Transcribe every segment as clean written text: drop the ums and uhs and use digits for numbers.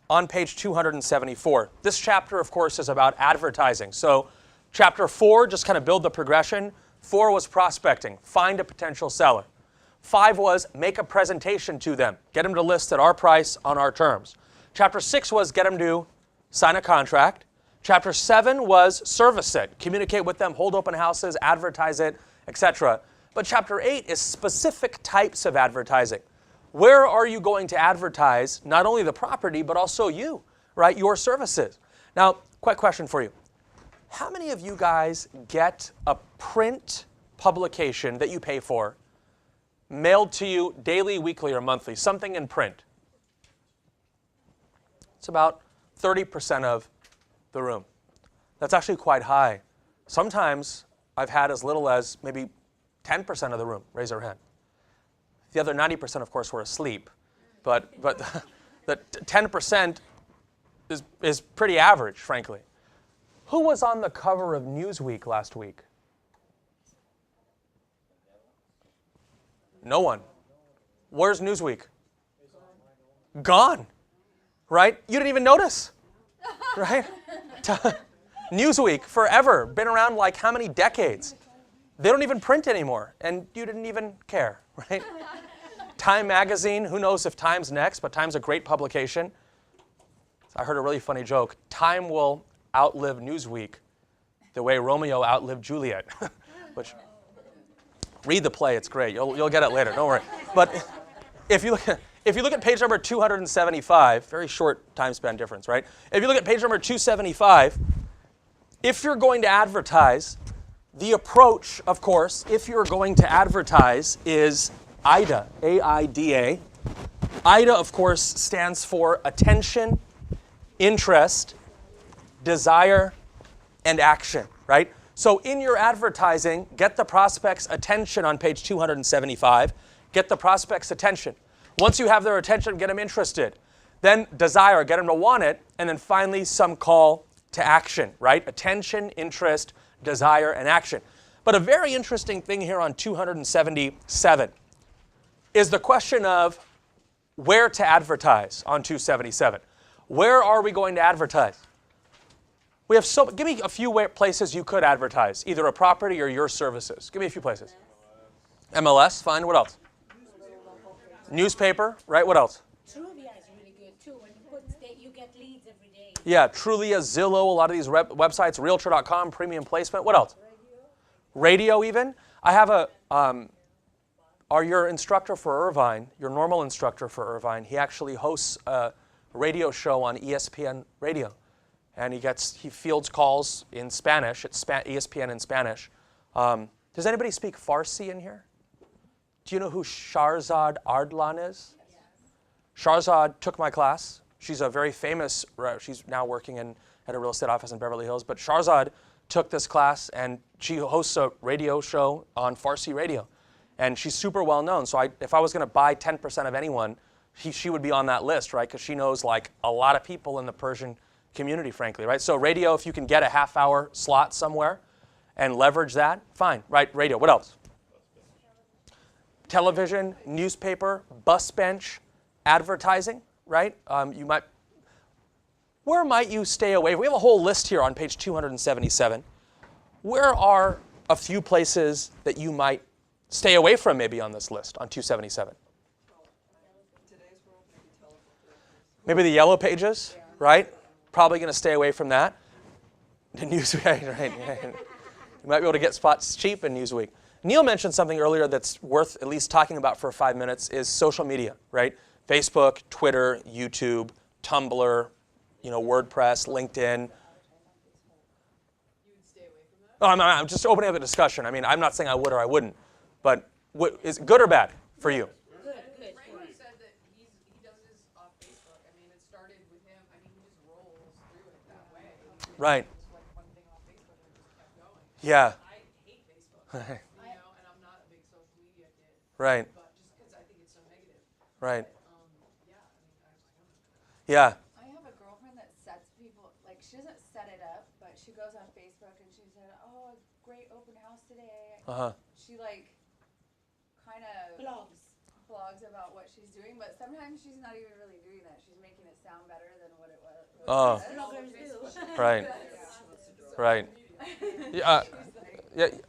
on page 274. This chapter, of course, is about advertising. So chapter 4, just kind of build the progression. 4 was prospecting, find a potential seller. 5 was make a presentation to them, get them to list at our price on our terms. Chapter 6 was get them to sign a contract. Chapter 7 was service it, communicate with them, hold open houses, advertise it, etc. But chapter 8 is specific types of advertising. Where are you going to advertise not only the property, but also you, right? Your services. Now, quick question for you. How many of you guys get a print publication that you pay for mailed to you daily, weekly, or monthly, something in print? It's about 30% of the room. That's actually quite high. Sometimes I've had as little as maybe 10% of the room raise their hand. The other 90%, of course, were asleep. But the 10% is pretty average, frankly. Who was on the cover of Newsweek last week? No one. Where's Newsweek? Gone. Right? You didn't even notice. Right? Newsweek, forever. Been around like how many decades? They don't even print anymore, and you didn't even care, right? Time magazine, who knows if Time's next, but Time's a great publication. I heard a really funny joke. Time will outlive Newsweek the way Romeo outlived Juliet. Which, read the play, it's great. You'll get it later, don't worry. But if you look at page number 275, very short time span difference, right? If you look at page number 275, if you're going to advertise, the approach, of course, if you're going to advertise is AIDA, A-I-D-A. AIDA, of course, stands for attention, interest, desire, and action, right? So in your advertising, get the prospect's attention on page 275. Get the prospect's attention. Once you have their attention, get them interested. Then desire, get them to want it. And then finally, some call to action, right? Attention, interest, desire, and action. But a very interesting thing here on 277 is the question of where to advertise on 277. Where are we going to advertise? We have give me a few places you could advertise, either a property or your services. Give me a few places. MLS, fine. What else? Newspaper, right? What else? Trulia is really good too. When you put you get leads every day. Yeah, Trulia, Zillow, a lot of these websites, Realtor.com, premium placement. What else? Radio even. I have your instructor for Irvine, your normal instructor for Irvine, he actually hosts a radio show on ESPN radio. And he fields calls in Spanish. It's ESPN in Spanish. Does anybody speak Farsi in here? Do you know who Shahrzad Ardlan is? Shahrzad took my class. She's a very famous, she's now working at a real estate office in Beverly Hills. But Shahrzad took this class, and she hosts a radio show on Farsi radio. And she's super well known. So if I was going to buy 10% of anyone, she would be on that list, right? Because she knows like a lot of people in the Persian community, frankly, right? So radio, if you can get a half-hour slot somewhere and leverage that, fine, right? Radio. What else? Television, newspaper, bus bench, advertising, right? Where might you stay away? We have a whole list here on page 277. Where are a few places that you might stay away from maybe on this list on 277? Maybe the yellow pages, right? Probably going to stay away from that. The Newsweek, right? You might be able to get spots cheap in Newsweek. Neil mentioned something earlier that's worth at least talking about for 5 minutes is social media, right? Facebook, Twitter, YouTube, Tumblr, WordPress, LinkedIn. You would stay away from that? Oh, I'm just opening up the discussion. I mean, I'm not saying I would or I wouldn't, but is it good or bad for you? Good. Frank said that he does this off Facebook. I mean, it started with him. I mean, he just rolls through it that way. Right. Just like one thing off Facebook and it just kept going. Yeah. I hate Facebook, and I'm not a big social media kid. Right. But just because I think it's so negative. Right. Yeah, I mean, I just don't. Yeah. I have a girlfriend that sets people, like she doesn't set it up, but she goes on Facebook and she said, oh, great open house today. Uh-huh. She like kind of Blogs. blogs about what she's doing, but sometimes she's not even really doing that. She's making it sound better than what it was. Oh, Bloggers do. right, right. Yeah, yeah. If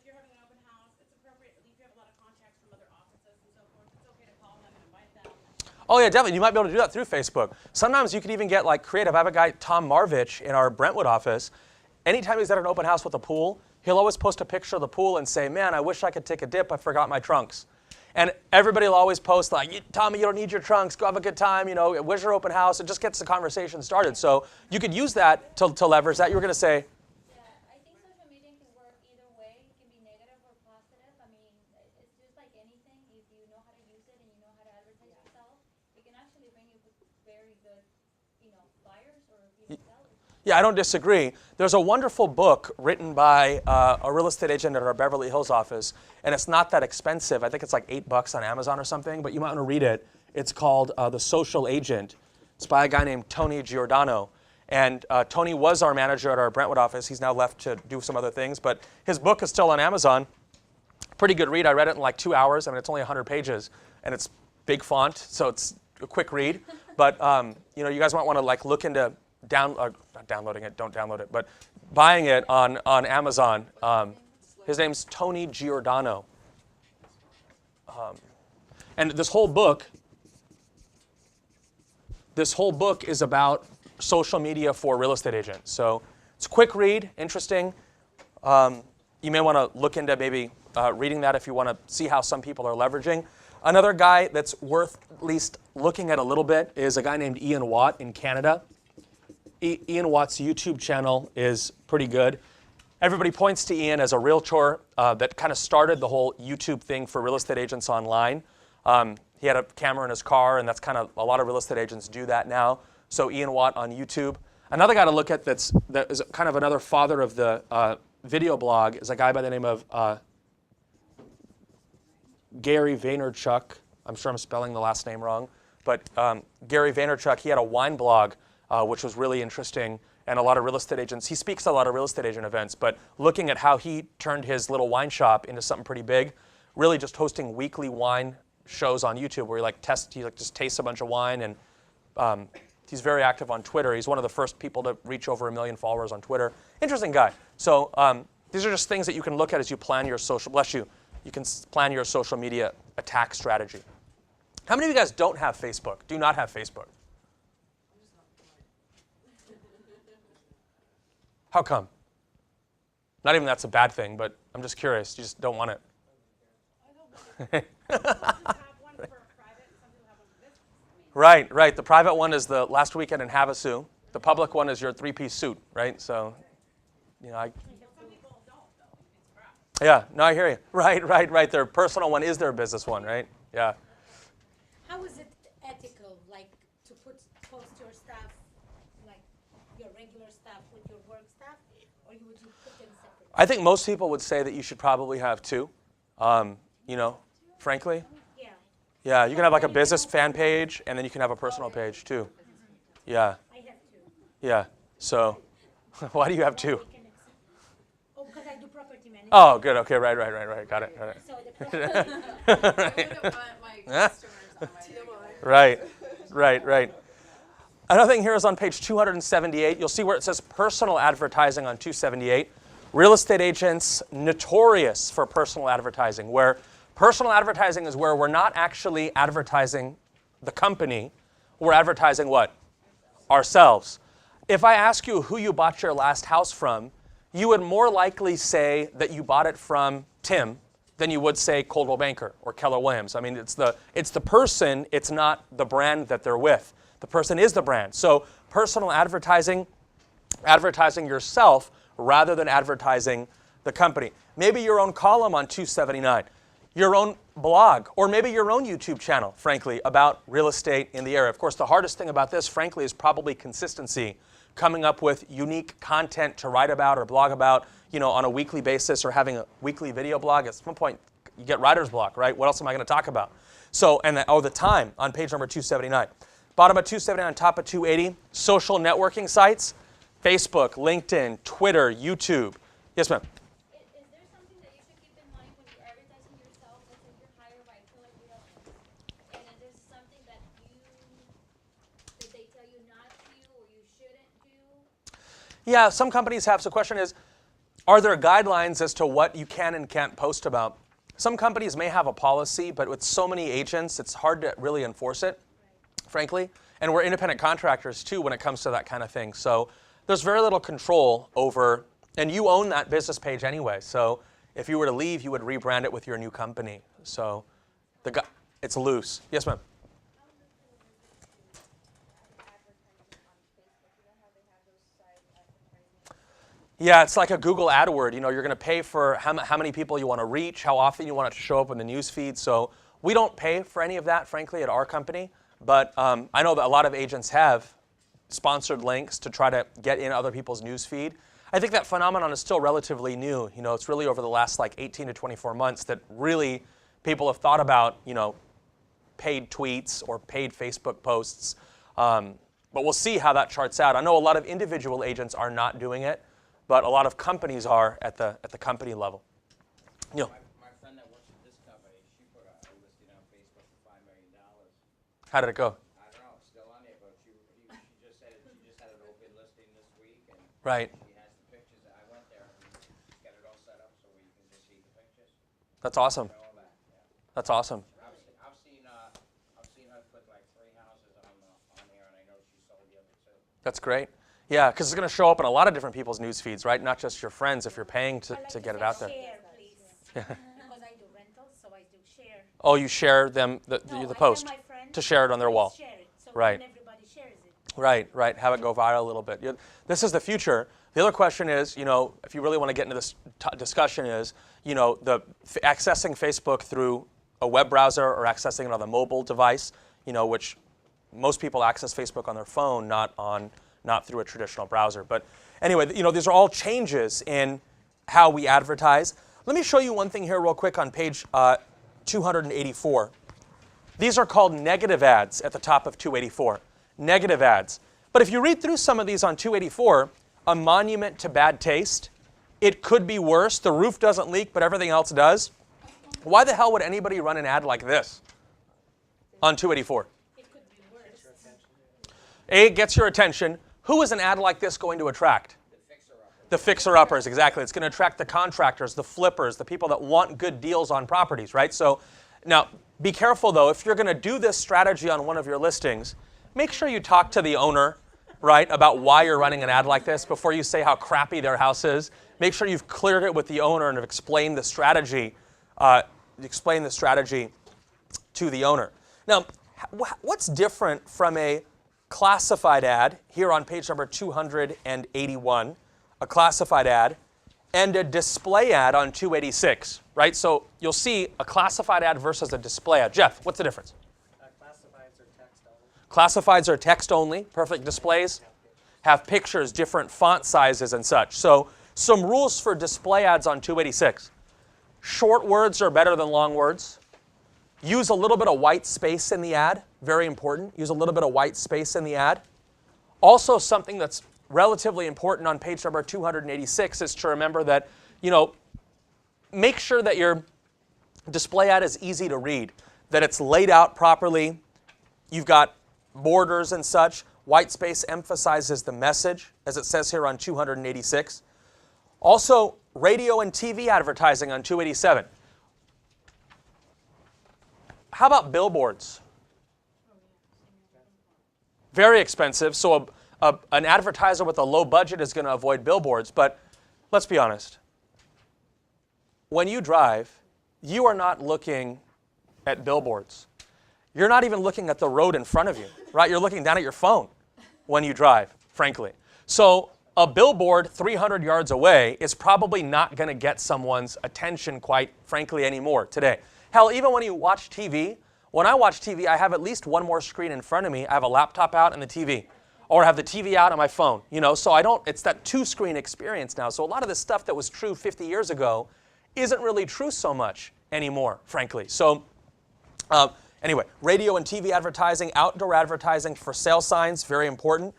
you're having an open house, it's appropriate, if you have a lot of contacts from other offices and so forth, it's okay to call them and invite them. Oh yeah, definitely. You might be able to do that through Facebook. Sometimes you can even get like creative. I have a guy, Tom Marvich, in our Brentwood office. Anytime he's at an open house with a pool, he'll always post a picture of the pool and say, man, I wish I could take a dip. I forgot my trunks. And everybody will always post like, Tommy, you don't need your trunks. Go have a good time. You know, where's your open house? It just gets the conversation started. So you could use that to leverage that. You were going to say, Yeah, I think social media can work either way. It can be negative or positive. I mean, it's just like anything. If you know how to use it and you know how to advertise yourself, it can actually bring you very good, buyers or even sellers. yeah, I don't disagree. There's a wonderful book written by a real estate agent at our Beverly Hills office, and it's not that expensive. I think it's like $8 on Amazon or something, but you might want to read it. It's called The Social Agent. It's by a guy named Tony Giordano. And Tony was our manager at our Brentwood office. He's now left to do some other things, but his book is still on Amazon. Pretty good read. I read it in like 2 hours. I mean, it's only 100 pages, and it's big font, so it's a quick read. But you guys might want to like look into not downloading it. Don't download it, but buying it on Amazon. His name's Tony Giordano, and this whole book is about social media for real estate agents. So it's a quick read, interesting. You may want to look into maybe reading that if you want to see how some people are leveraging. Another guy that's worth at least looking at a little bit is a guy named Ian Watt in Canada. Ian Watt's YouTube channel is pretty good. Everybody points to Ian as a realtor that kind of started the whole YouTube thing for real estate agents online. He had a camera in his car, and that's kind of, a lot of real estate agents do that now. So Ian Watt on YouTube. Another guy to look at that is kind of another father of the video blog is a guy by the name of Gary Vaynerchuk. I'm sure I'm spelling the last name wrong. But Gary Vaynerchuk, he had a wine blog, which was really interesting. And a lot of real estate agents, he speaks at a lot of real estate agent events, but looking at how he turned his little wine shop into something pretty big, really just hosting weekly wine shows on YouTube where he just tastes a bunch of wine, and he's very active on Twitter. He's one of the first people to reach over 1 million followers on Twitter. Interesting guy. So these are just things that you can look at as you plan your you can plan your social media attack strategy. How many of you guys don't have Facebook, do not have Facebook? How come? Not even that's a bad thing, but I'm just curious. You just don't want it. Some people have one for private and some people have one for business. Right. The private one is the last weekend in Havasu. The public one is your 3-piece suit, right? So, Some people don't, though. It's crap. I hear you. Right. Their personal one is their business one, right? Yeah. How is it ethical, like, to post your stuff, like your regular stuff with your work stuff, or would you put them separate? I think most people would say that you should probably have two, frankly. Yeah. Yeah, you can have like a business fan page, and then you can have a personal page too. Yeah, I have to. yeah. So, why do you have two? Because I do property management. Oh, good. Okay, right. Got it. So the property I wouldn't want my customers on my Right. Another thing here is on page 278. You'll see where it says personal advertising on 278. Real estate agents notorious for personal advertising, where personal advertising is where we're not actually advertising the company, we're advertising what? Ourselves. If I ask you who you bought your last house from, you would more likely say that you bought it from Tim than you would say Coldwell Banker or Keller Williams. I mean, it's the person, it's not the brand that they're with. The person is the brand. So personal advertising yourself rather than advertising the company. Maybe your own column on 279, your own blog, or maybe your own YouTube channel, frankly, about real estate in the area. Of course, the hardest thing about this, frankly, is probably consistency, coming up with unique content to write about or blog about, on a weekly basis, or having a weekly video blog. At some point, you get writer's block, right? What else am I going to talk about? So, the time on page number 279. Bottom of 279, top of 280, social networking sites, Facebook, LinkedIn, Twitter, YouTube. Yes, ma'am. Is there something that you should keep in mind when you're advertising yourself? Let's say Yeah, some companies have. So the question is, are there guidelines as to what you can and can't post about? Some companies may have a policy, but with so many agents, it's hard to really enforce it, frankly. And we're independent contractors too when it comes to that kind of thing. So there's very little control over, and you own that business page anyway. So if you were to leave, you would rebrand it with your new company. So it's loose. Yes, ma'am. Yeah, it's like a Google AdWord. You know, you're going to pay for how many people you want to reach, how often you want it to show up in the news feed. So we don't pay for any of that, frankly, at our company. But I know that a lot of agents have sponsored links to try to get in other people's news feed. I think that phenomenon is still relatively new. You know, it's really over the last like 18 to 24 months that really people have thought about, you know, paid tweets or paid Facebook posts. But we'll see how that charts out. I know a lot of individual agents are not doing it, but a lot of companies are at the company level. You know, My friend that works at this company, she put a listing on Facebook for $5 million. how did it go? I don't know, it's still on there, but she just said she just had an open listing this week, and Right. she has the pictures. I went there and she's got it all set up so you can just see the pictures That's awesome. and all that. Yeah. That's awesome. I've seen her put like 3 houses on here, and I know she sold the other 2. That's great. Yeah, because it's going to show up in a lot of different people's news feeds, right? Not just your friends if you're paying I like to to get it say out there. Share, please. Because I do rentals, so I do share. Oh, you share them, No, the I post, tell my friends, to share it on their please wall. Share it, so Right. then everybody shares it. Right, right. Have it go viral a little bit. This is the future. The other question is, you know, if you really want to get into this discussion is, you know, accessing Facebook through a web browser or accessing it on a mobile device, you know, which most people access Facebook on their phone, not through a traditional browser. But anyway, you know, these are all changes in how we advertise. Let me show you one thing here real quick on page 284. These are called negative ads at the top of 284. Negative ads. But if you read through some of these on 284, a monument to bad taste. It could be worse. The roof doesn't leak, but everything else does. Why the hell would anybody run an ad like this on 284? It could be worse. A, it gets your attention. Who is an ad like this going to attract? The fixer-uppers, exactly. It's going to attract the contractors, the flippers, the people that want good deals on properties, right? So now, be careful, though. If you're going to do this strategy on one of your listings, make sure you talk to the owner, right, about why you're running an ad like this before you say how crappy their house is. Make sure you've cleared it with the owner and have explained the strategy to the owner. Now, what's different from a classified ad here on page number 281, a classified ad, and a display ad on 286, right? So you'll see a classified ad versus a display ad. Jeff, what's the difference? Classifieds are text only. Classifieds are text only. Perfect displays have pictures, different font sizes and such. So some rules for display ads on 286. Short words are better than long words. Use a little bit of white space in the ad. Very important. Use a little bit of white space in the ad. Also, something that's relatively important on page number 286 is to remember that, you know, make sure that your display ad is easy to read, that it's laid out properly. You've got borders and such. White space emphasizes the message, as it says here on 286. Also, radio and TV advertising on 287. How about billboards? Very expensive, so an advertiser with a low budget is going to avoid billboards, but let's be honest. When you drive, you are not looking at billboards. You're not even looking at the road in front of you, right? You're looking down at your phone when you drive, frankly. So a billboard 300 yards away is probably not going to get someone's attention, quite frankly, anymore today. Hell, even when you watch TV, when I watch TV, I have at least one more screen in front of me. I have a laptop out and the TV, or I have the TV out on my phone, you know, so it's that two-screen experience now. So a lot of the stuff that was true 50 years ago isn't really true so much anymore, frankly. So anyway, radio and TV advertising, outdoor advertising for sale signs, very important.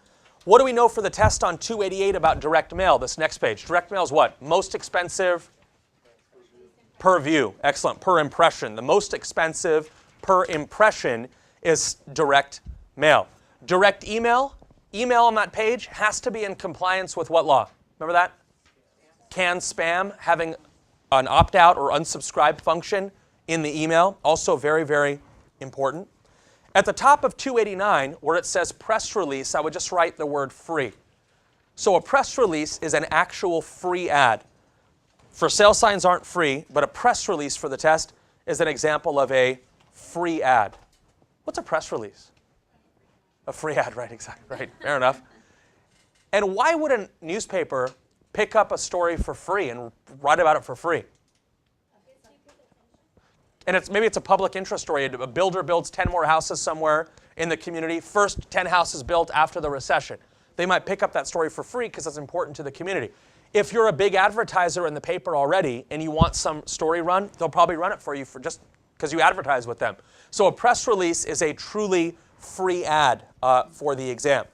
What do we know for the test on 288 about direct mail? This next page. Direct mail is what? Most expensive per view. Excellent. Per impression. The most expensive per impression is direct mail. Direct email, email on that page has to be in compliance with what law? Remember that? Can spam, having an opt-out or unsubscribe function in the email, also very, very important. At the top of 289, where it says press release, I would just write the word free. So a press release is an actual free ad. For sale signs aren't free, but a press release for the test is an example of a free ad. What's a press release? A free ad, right, exactly, right, fair enough. And why would a newspaper pick up a story for free and write about it for free? And maybe it's a public interest story. A builder builds 10 more houses somewhere in the community. First 10 houses built after the recession. They might pick up that story for free because it's important to the community. If you're a big advertiser in the paper already and you want some story run, they'll probably run it for you for just because you advertise with them. So a press release is a truly free ad for the exam.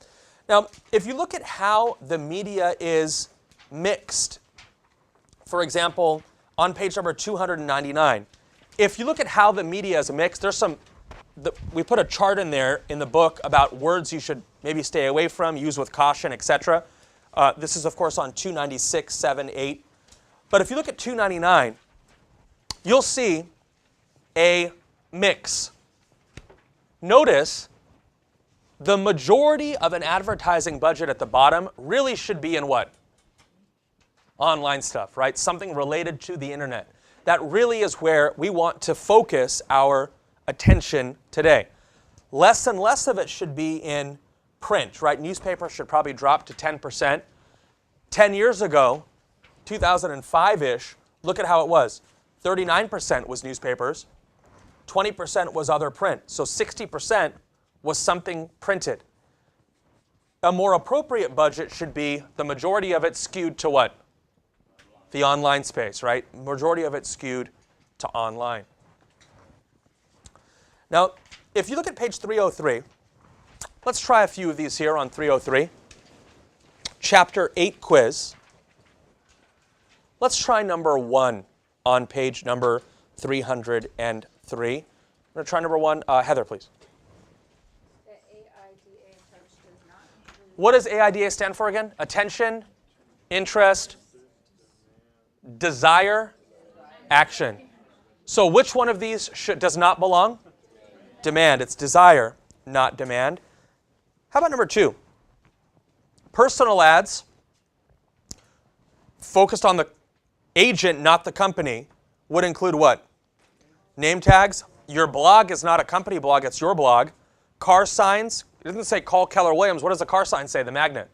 Now, if you look at how the media is mixed, for example, on page number 299, if you look at how the media is mixed, we put a chart in there in the book about words you should maybe stay away from, use with caution, etc. This is, of course, on 296, 7, 8. But if you look at 299, you'll see a mix. Notice the majority of an advertising budget at the bottom really should be in what? Online stuff, right? Something related to the internet. That really is where we want to focus our attention today. Less and less of it should be in print, right? Newspapers should probably drop to 10%. 10 years ago, 2005-ish, look at how it was. 39% was newspapers, 20% was other print. So 60% was something printed. A more appropriate budget should be the majority of it skewed to what? The online space, right? Majority of it skewed to online. Now, if you look at page 303, let's try a few of these here on 303. Chapter 8 quiz. Let's try number 1 on page number 303. I'm going to try number 1. Heather, please. The AIDA approach does not include. What does AIDA stand for again? Attention, interest, desire, action. So which one of these does not belong? Demand. It's desire, not demand. How about number 2? Personal ads focused on the agent, not the company, would include what? Name tags. Your blog is not a company blog, it's your blog. Car signs. It doesn't say call Keller Williams. What does the car sign say, the magnet?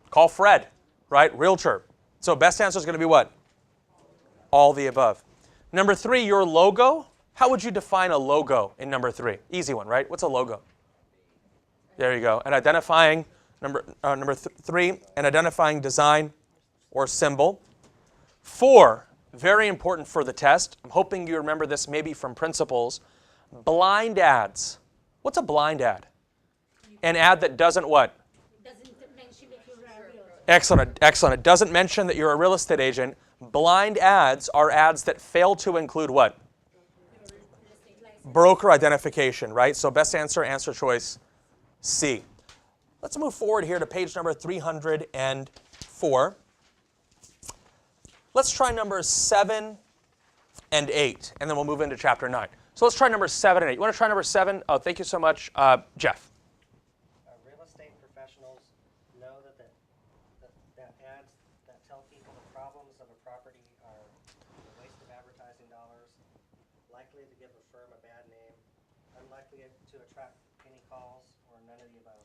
Call Fred, right? Realtor. So best answer is going to be what? All the above. Number 3, your logo. How would you define a logo in number 3? Easy one, right? What's a logo? There you go. And identifying, number 3, and identifying design or symbol. 4, very important for the test. I'm hoping you remember this maybe from principles. Blind ads. What's a blind ad? An ad that doesn't what? Doesn't mention if you're a real. Excellent, excellent. It doesn't mention that you're a real estate agent. Blind ads are ads that fail to include what? Broker identification, right? So best answer, answer choice C. Let's move forward here to page number 304. Let's try numbers 7 and 8, and then we'll move into chapter 9. So let's try numbers 7 and 8. You want to try number 7? Oh, thank you so much, Jeff. Real estate professionals know that ads that tell people the problems of a property are a waste of advertising dollars, likely to give a firm a bad name, unlikely to attract any calls, or none of the above.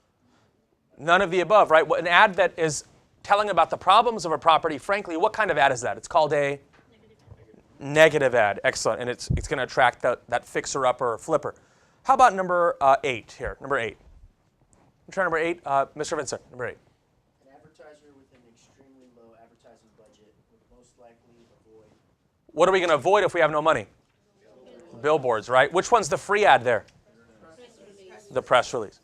None of the above, right? An ad that is telling about the problems of a property, frankly, what kind of ad is that? It's called a negative ad. Excellent. And it's going to attract that fixer-upper or flipper. How about number 8 here? Number 8. Try number 8. Mr. Vincent, number 8. An advertiser with an extremely low advertising budget would most likely avoid. What are we going to avoid if we have no money? Billboards, right? Which one's the free ad there? The press release.